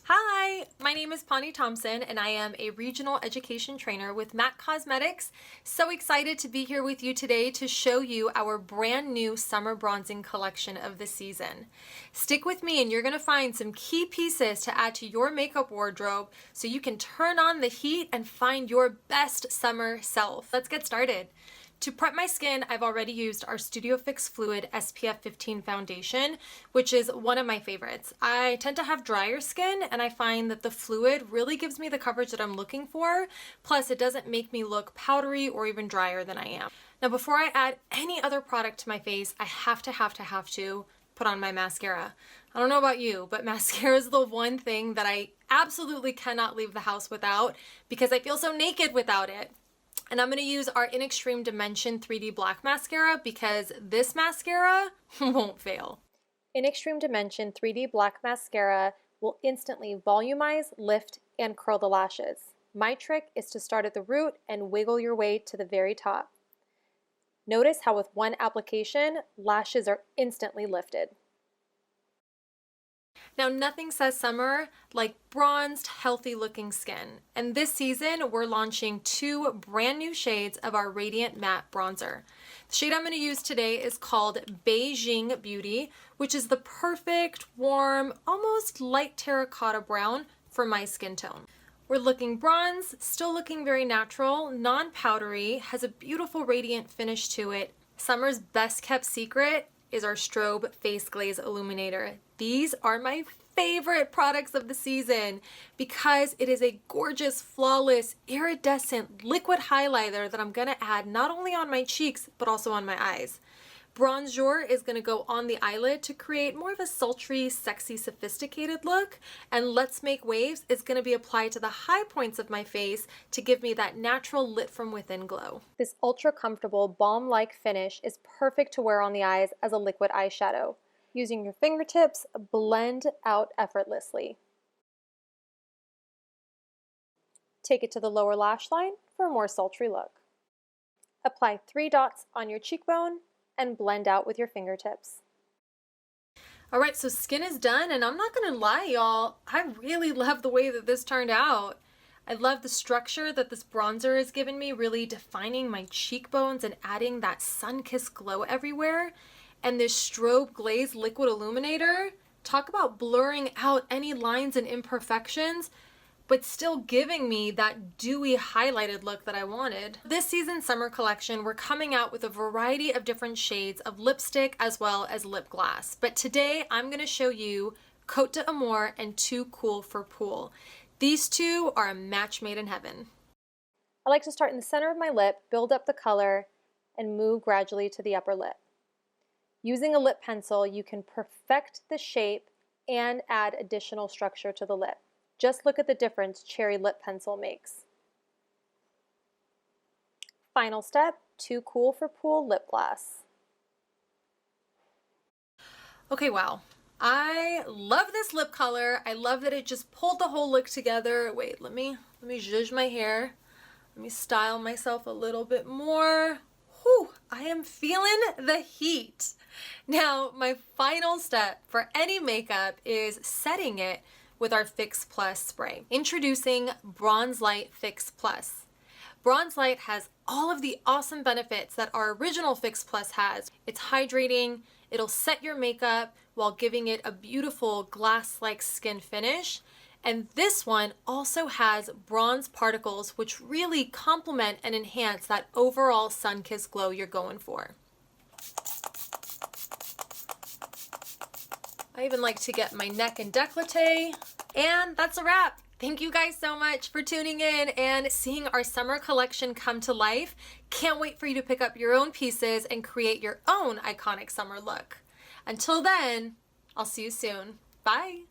Hi, my name is Pani Thompson and I am a regional education trainer with MAC Cosmetics. So excited to be here with you today to show you our brand new summer bronzing collection of the season. Stick with me and you're going to find some key pieces to add to your makeup wardrobe so you can turn on the heat and find your best summer self. Let's get started. To prep my skin, I've already used our Studio Fix Fluid SPF 15 foundation, which is one of my favorites. I tend to have drier skin and I find that the fluid really gives me the coverage that I'm looking for. Plus, it doesn't make me look powdery or even drier than I am. Now, before I add any other product to my face, I have to put on my mascara. I don't know about you, but mascara is the one thing that I absolutely cannot leave the house without because I feel so naked without it. And I'm going to use our In Extreme Dimension 3D Black Mascara because this mascara won't fail. In Extreme Dimension 3D Black Mascara will instantly volumize, lift, and curl the lashes. My trick is to start at the root and wiggle your way to the very top. Notice how with one application, lashes are instantly lifted. Now, nothing says summer like bronzed, healthy looking skin. And this season, we're launching two brand new shades of our Radiant Matte Bronzer. The shade I'm going to use today is called Beijing Beauty, which is the perfect, warm, almost light terracotta brown for my skin tone. We're looking bronze, still looking very natural, non-powdery, has a beautiful radiant finish to it. Summer's best kept secret is our Strobe Face Glaze Illuminator. These are my favorite products of the season because it is a gorgeous, flawless, iridescent liquid highlighter that I'm going to add not only on my cheeks, but also on my eyes. Bronzer is going to go on the eyelid to create more of a sultry, sexy, sophisticated look. And Let's Make Waves is going to be applied to the high points of my face to give me that natural lit from within glow. This ultra comfortable balm-like finish is perfect to wear on the eyes as a liquid eyeshadow. Using your fingertips, blend out effortlessly. Take it to the lower lash line for a more sultry look. Apply 3 dots on your cheekbone and blend out with your fingertips. All right, so skin is done, and I'm not gonna lie, y'all, I really love the way that this turned out. I love the structure that this bronzer has given me, really defining my cheekbones and adding that sun-kissed glow everywhere. And this Strobe Glaze Liquid Illuminator, talk about blurring out any lines and imperfections, but still giving me that dewy highlighted look that I wanted. This season's summer collection, we're coming out with a variety of different shades of lipstick as well as lip gloss. But today I'm gonna show you Côte d'Amour and Too Cool for Pool. These two are a match made in heaven. I like to start in the center of my lip, build up the color, and move gradually to the upper lip. Using a lip pencil, you can perfect the shape and add additional structure to the lip. Just look at the difference Cherry Lip Pencil makes. Final step, Too Cool for Pool lip gloss. Okay, wow. I love this lip color. I love that it just pulled the whole look together. Wait, let me zhuzh my hair. Let me style myself a little bit more. Whew, I am feeling the heat. Now, my final step for any makeup is setting it with our Fix Plus spray. Introducing Bronze Light Fix Plus. Bronze Light has all of the awesome benefits that our original Fix Plus has. It's hydrating, it'll set your makeup while giving it a beautiful glass-like skin finish. And this one also has bronze particles which really complement and enhance that overall sun-kissed glow you're going for. I even like to get my neck and décolleté. And that's a wrap. Thank you guys so much for tuning in and seeing our summer collection come to life. Can't wait for you to pick up your own pieces and create your own iconic summer look. Until then, I'll see you soon. Bye.